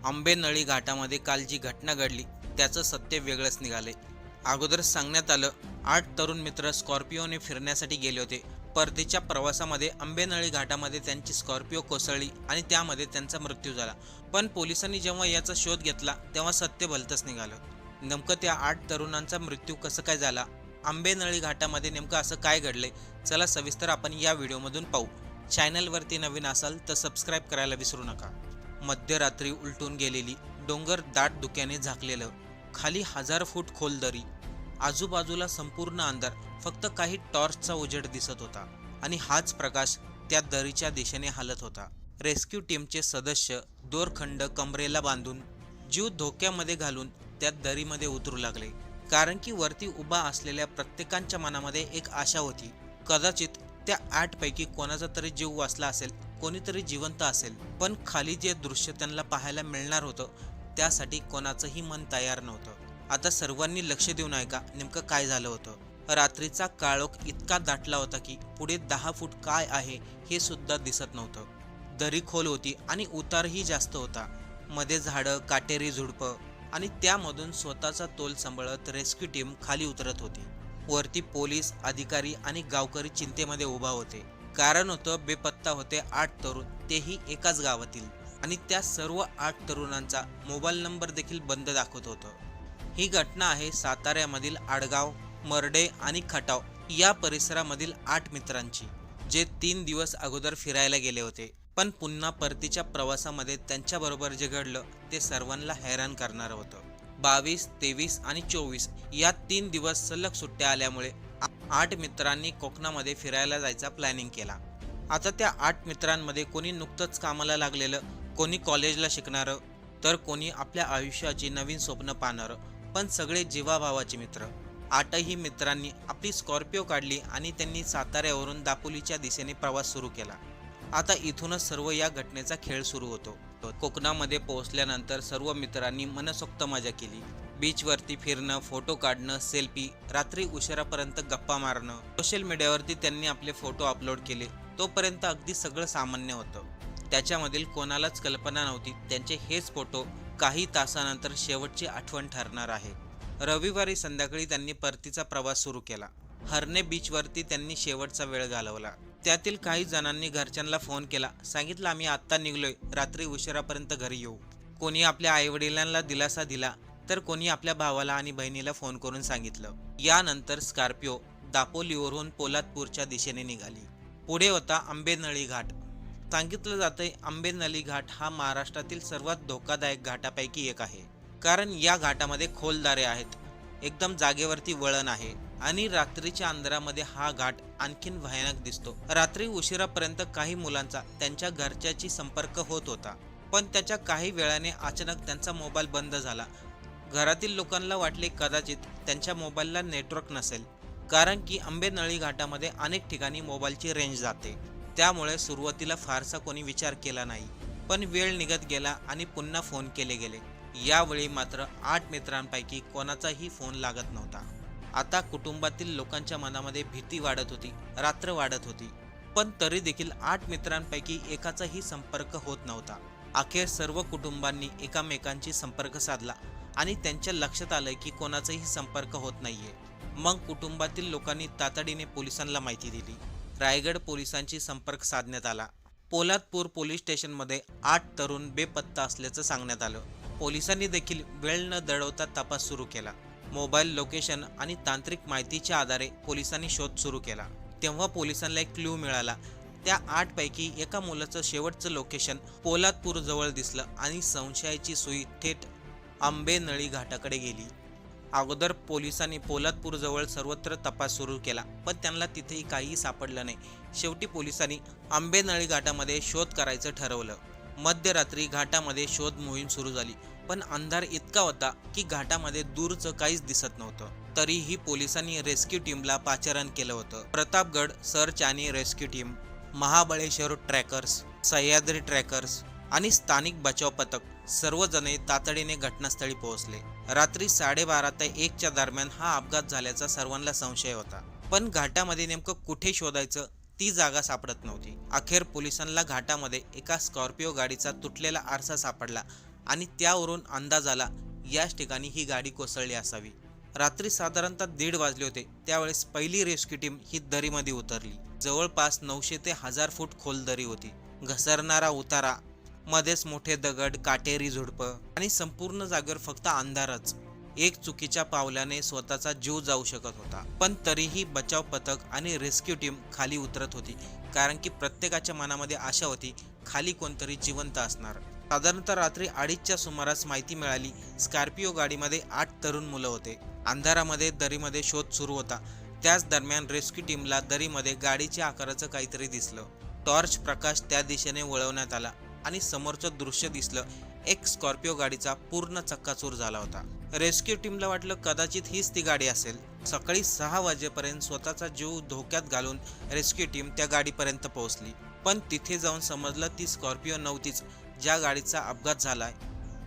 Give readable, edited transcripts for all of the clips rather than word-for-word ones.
आंबेनळी घाटामध्ये काल जी घटना घडली त्याचं सत्य वेगळंच निघाले। अगोदर सांगण्यात आलं 8 तरुण मित्र स्कॉर्पिओने फिरण्यासाठी गेले होते। परतीच्या प्रवासामध्ये आंबेनळी घाटामध्ये त्यांची स्कॉर्पिओ कोसळली आणि त्यामध्ये त्यांचा मृत्यू झाला। पण पोलिसांनी जेव्हा याचा शोध घेतला तेव्हा सत्य भलतंच निघालं। नेमकं त्या 8 तरुणांचा मृत्यू कसं काय झाला, आंबेनळी घाटामध्ये नेमकं असं काय घडलंय, चला सविस्तर आपण या व्हिडिओमधून पाहू। चॅनलवरती नवीन असाल तर सबस्क्राईब करायला विसरू नका। मध्यरात्री उलटून गेलेली, डोंगर दाट धुक्याने झाकलेलं, खाली 1000 फूट खोल दरी, आजूबाजूला संपूर्ण अंधार, फक्त काही टॉर्चचा उजेड दिसत होता आणि हाच प्रकाश त्या दरीच्या दिशेने हलत होता। रेस्क्यू टीमचे सदस्य दोरखंड कमरेला बांधून, जीव धोक्यामध्ये घालून त्या दरीमध्ये उतरू लागले, कारण की वरती उभा असलेल्या प्रत्येकाच्या मनामध्ये एक आशा होती, कदाचित त्या 8 पैकी कोणाचा तरी जीव वाचला असेल, कोणीतरी जिवंत असेल। पण खाली जे दृश्य त्यांना पाहायला मिळणार होतं त्यासाठी कोणाचंही मन तयार नव्हतं। आता सर्वांनी लक्ष देऊन ऐका, नेमकं काय झालं होतं। रात्रीचा काळोख इतका दाटला होता की पुढे 10 फूट काय आहे हे सुद्धा दिसत नव्हतं। दरी खोल होती आणि उतारही जास्त होता, मध्ये झाडं, काटेरी झुडपं आणि त्यामधून स्वतःचा तोल सांभाळत रेस्क्यू टीम खाली उतरत होती। वरती पोलीस अधिकारी आणि गावकरी चिंतेमध्ये उभा होते, कारण होतं बेपत्ता होते 8 तरुण, तेही एकाच गावातील, आणि त्या सर्व 8 तरुणांचा मोबाईल नंबर देखील बंद दाखवत होतं। ही घटना आहे साताऱ्यामधील आडगाव, मर्डे आणि खटाव या परिसरामधील 8 मित्रांची, जे 3 दिवस अगोदर फिरायला गेले होते। पण पुन्हा परतीच्या प्रवासामध्ये त्यांच्याबरोबर जे घडलं ते सर्वांना हैराण करणारं होतं। 22, 23 आणि 24 या 3 दिवस सलग सुट्ट्या आल्यामुळे 8 मित्रांनी कोकणामध्ये फिरायला जायचा प्लॅनिंग केला। आता त्या 8 मित्रांमध्ये कोणी नुकतंच कामाला लागलेलं, कोणी कॉलेजला शिकणारं, तर कोणी आपल्या आयुष्याची नवीन स्वप्न पाहणारं, पण सगळे जीवाभावाचे मित्र। 8ही मित्रांनी आपली स्कॉर्पिओ काढली आणि त्यांनी साताऱ्यावरून दापोलीच्या दिशेने प्रवास सुरू केला। आता इथूनच सर्व या घटनेचा खेळ सुरू होतो। कोकणामध्ये पोहोचल्यानंतर सर्व मित्रांनी मनसोक्त मजा केली। बीचवरती फिरणं, फोटो काढणं, सेल्फी, रात्री उशिरापर्यंत गप्पा मारणं, सोशल मीडियावरती त्यांनी आपले फोटो अपलोड केले। तोपर्यंत अगदी सगळं सामान्य होतं। त्याच्यामधील कोणालाच कल्पना नव्हती त्यांचे हेच फोटो काही तासानंतर शेवटची आठवण ठरणार आहे। रविवारी संध्याकाळी त्यांनी परतीचा प्रवास सुरू केला। हरणे बीचवरती त्यांनी शेवटचा वेळ घालवला। त्यातील काही जणांनी घरच्यांना फोन केला, सांगितलं आम्ही आत्ता निघलोय, रात्री उशिरापर्यंत घरी येऊ। कोणी आपल्या आईवडिलांना दिलासा दिला, तर कोणी आपल्या भावाला आणि बहिणीला फोन करून सांगितलं। यानंतर स्कॉर्पिओ दापोलीवरून पोलादपूरच्या दिशेने निघाली। पुढे होता आंबेनळी घाट। सांगितलं जातंय आंबेनळी घाट हा महाराष्ट्रातील सर्वात धोकादायक घाटापैकी एक आहे, कारण या घाटामध्ये खोल दारे आहेत, एकदम जागेवरती वळण आहे आणि रात्रीच्या अंधारामध्ये हा घाट आणखीन भयानक दिसतो। रात्री उशिरापर्यंत काही मुलांचा त्यांच्या घरच्याशी संपर्क होत होता, पण त्याच्या काही वेळाने अचानक त्यांचा मोबाईल बंद झाला। घरातील लोकांना वाटले कदाचित त्यांच्या मोबाईलला नेटवर्क नसेल, कारण की आंबेनळी घाटामध्ये अनेक ठिकाणी मोबाईलची रेंज जाते। त्यामुळे सुरुवातीला फारसा कोणी विचार केला नाही, पण वेळ निघत गेला आणि पुन्हा फोन केले गेले। यावेळी मात्र 8 मित्रांपैकी कोणाचाही फोन लागत नव्हता। आता कुटुंबातील लोकांच्या मनामध्ये भीती वाढत होती, रात्र वाढत होती, पण तरी देखील 8 मित्रांपैकी एकाचाही संपर्क होत नव्हता। अखेर सर्व कुटुंबांनी एकमेकांशी संपर्क साधला आणि त्यांच्या लक्षात आलं की कोणाचाही संपर्क होत नाहीये। मग कुटुंबातील लोकांनी तातडीने पोलिसांना माहिती दिली। रायगड पोलिसांशी संपर्क साधण्यात आला। पोलादपूर पोलीस स्टेशनमध्ये 8 तरुण बेपत्ता असल्याचं सांगण्यात आलं। पोलिसांनी देखील वेळ न दळवता तपास सुरू केला। मोबाईल लोकेशन आणि तांत्रिक माहितीच्या आधारे पोलिसांनी शोध सुरू केला। तेव्हा पोलिसांना एक क्लू मिळाला। त्या 8 पैकी एका मुलाचं शेवटचं लोकेशन पोलादपूर जवळ दिसलं आणि संशयाची सुई थेट आंबेनळी घाटाकडे गेली। अगोदर पोलिसांनी पोलादपूर जवळ सर्वत्र तपास सुरू केला, पण त्यांना तिथेही काहीही सापडलं नाही। शेवटी पोलिसांनी आंबेनळी घाटामध्ये शोध करायचं ठरवलं। मध्यरात्री घाटामध्ये शोध मोहीम सुरू झाली, पण अंधार इतका होता की घाटामध्ये दूरचं काहीच दिसत नव्हतं। तरीही पोलिसांनी रेस्क्यू टीमला पाचारण केलं होतं। प्रतापगड सर्च आणि rescue team, Mahabaleshwar trackers, Sahyadri trackers आणि स्थानिक बचाव पथक सर्वजण तातडीने घटनास्थळी पोहोचले। रात्री 12:30 ते 1च्या दरम्यान हा अपघात झाल्याचा सर्वांना संशय होता, पण घाटामध्ये नेमकं कुठे शोधायचं ती जागा सापडत नव्हती। अखेर पोलिसांना घाटामध्ये एका स्कॉर्पिओ गाडीचा तुटलेला आरसा सापडला आणि त्यावरून अंदाज आला याच ठिकाणी ही गाडी कोसळली असावी. रात्री साधारणतः 1:30 वाजले होते. त्यावेळेस पहिली रेस्क्यू टीम ही दरीमध्ये उतरली. जवळपास 900 ते 1000 फूट खोल दरी होती. घसरणारा उतारा, मध्येच मोठे दगड, काटेरी झुडपं आणि संपूर्ण जागेवर फक्त अंधारच. एक चुकीच्या पावलाने स्वतःचा जीव जाऊ शकत होता. पण तरीही बचाव पथक आणि रेस्क्यू टीम खाली उतरत होती, कारण की प्रत्येकाच्या मनामध्ये आशा होती खाली कोणतरी जिवंत असणार. साधारणतः रात्री 2:30च्या सुमारास माहिती मिळाली, स्कॉर्पिओ गाडीमध्ये 8 तरुण मुलं होते. अंधारामध्ये दरीमध्ये शोध सुरू होता. त्याच दरम्यान रेस्क्यू टीमला दरीमध्ये गाडीच्या आकाराचं काहीतरी दिसलं. टॉर्च प्रकाश त्या दिशेने वळवण्यात आला आणि समोरचं दृश्य दिसलं. एक स्कॉर्पिओ गाडीचा पूर्ण चक्काचूर झाला होता. रेस्क्यू टीमला वाटलं कदाचित हीच ती गाडी असेल. सकाळी 6 वाजेपर्यंत स्वतःचा जीव धोक्यात घालून रेस्क्यू टीम त्या गाडीपर्यंत पोहोचली. पण तिथे जाऊन समजलं ती स्कॉर्पिओ नव्हतीच. ज्या गाडीचा अपघात झालाय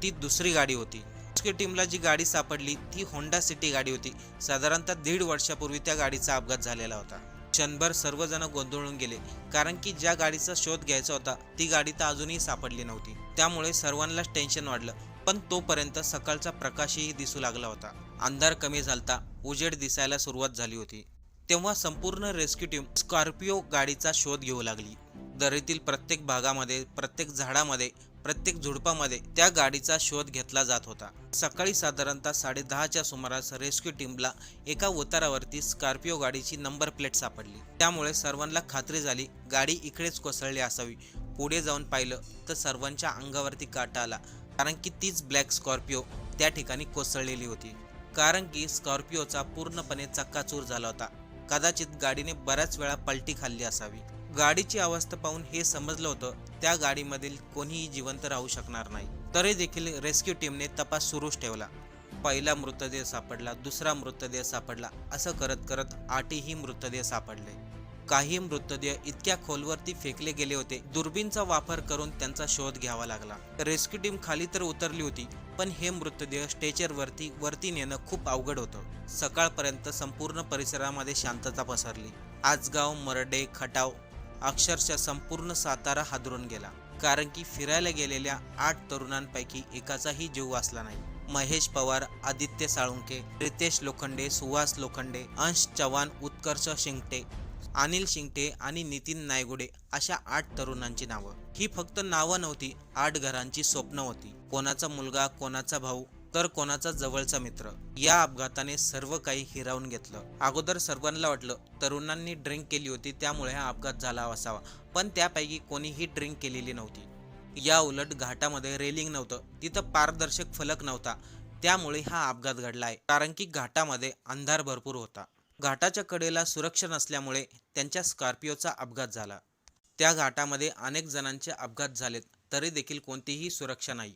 ती दुसरी गाडी होती. रेस्क्यू टीमला जी गाडी सापडली ती होंडा सिटी गाडी होती. साधारणतः 1.5 वर्षापूर्वी त्या गाडीचा अपघात झालेला होता. क्षणभर सर्वजण गोंधळून गेले, कारण की ज्या गाडीचा शोध घ्यायचा होता ती गाडी तर अजूनही सापडली नव्हती. त्यामुळे सर्वांनाच टेन्शन वाढलं. पण तोपर्यंत सकाळचा प्रकाशही दिसू लागला होता. अंधार कमी झालता, उजेड दिसायला सुरुवात झाली होती. तेव्हा संपूर्ण रेस्क्यू टीम स्कॉर्पिओ गाडीचा शोध घेऊ लागली. दरीतील प्रत्येक भागामध्ये, प्रत्येक झाडामध्ये, प्रत्येक झुडपामध्ये त्या गाडीचा शोध घेतला जात होता. सकाळी साधारणतः 10:30च्या सुमारास रेस्क्यू टीमला एका उतारावरती स्कॉर्पिओ गाडीची नंबर प्लेट सापडली. त्यामुळे सर्वांना खात्री झाली गाडी इकडेच कोसळली असावी. पुढे जाऊन पाहिलं तर सर्वांच्या अंगावरती काटा आला, कारण की तीच ब्लॅक स्कॉर्पिओ त्या ठिकाणी कोसळलेली होती. कारण की स्कॉर्पिओचा पूर्णपणे चक्काचूर झाला होता. कदाचित गाडीने बऱ्याच वेळा पलटी खाल्ली असावी. गाडीची अवस्था पाहून हे समजलं होतं त्या गाडीमधील कोणीही जिवंत राहू शकणार नाही. तरी देखील रेस्क्यू टीमने तपास सुरूच ठेवला. पहिला मृतदेह सापडला, दुसरा मृतदेह सापडला, असं करत करत 8ही मृतदेह सापडले. काही मृतदेह इतक्या खोलवरती फेकले गेले होते, दुर्बीनचा वापर करून त्यांचा शोध घ्यावा लागला. रेस्क्यू टीम खाली तर उतरली होती, पण हे मृतदेह स्ट्रेचरवरती नेणं खूप अवघड होतं. सकाळपर्यंत संपूर्ण परिसरामध्ये शांतता पसरली. आजगाव, मरडे, खटाव, अक्षरशः संपूर्ण सातारा हादरून गेला. कारण की फिरायला गेलेल्या 8 तरुणांपैकी एकाचाही जीव वाचला नाही. महेश पवार, आदित्य साळुंके, रितेश लोखंडे, सुहास लोखंडे, अंश चव्हाण, उत्कर्ष शिंगटे, अनिल शिंगटे आणि नितीन नायगुडे अशा 8 तरुणांची नावं. ही फक्त नावं नव्हती, 8 घरांची स्वप्न होती. कोणाचा मुलगा, कोणाचा भाऊ, तर कोणाचा जवळचा मित्र. या अपघाताने सर्व काही हिरावून घेतलं. अगोदर सर्वांना वाटलं तरुणांनी ड्रिंक केली होती त्यामुळे हा अपघात झाला असावा, पण त्यापैकी कोणीही ड्रिंक केलेली नव्हती. या उलट घाटामध्ये रेलिंग नव्हतं, तिथं पारदर्शक फलक नव्हता, त्यामुळे हा अपघात घडलाय. कारण की घाटामध्ये अंधार भरपूर होता. घाटाच्या कडेला सुरक्षा नसल्यामुळे त्यांच्या स्कॉर्पिओचा अपघात झाला. त्या घाटामध्ये अनेक जणांचे अपघात झालेत, तरी देखील कोणतीही सुरक्षा नाही.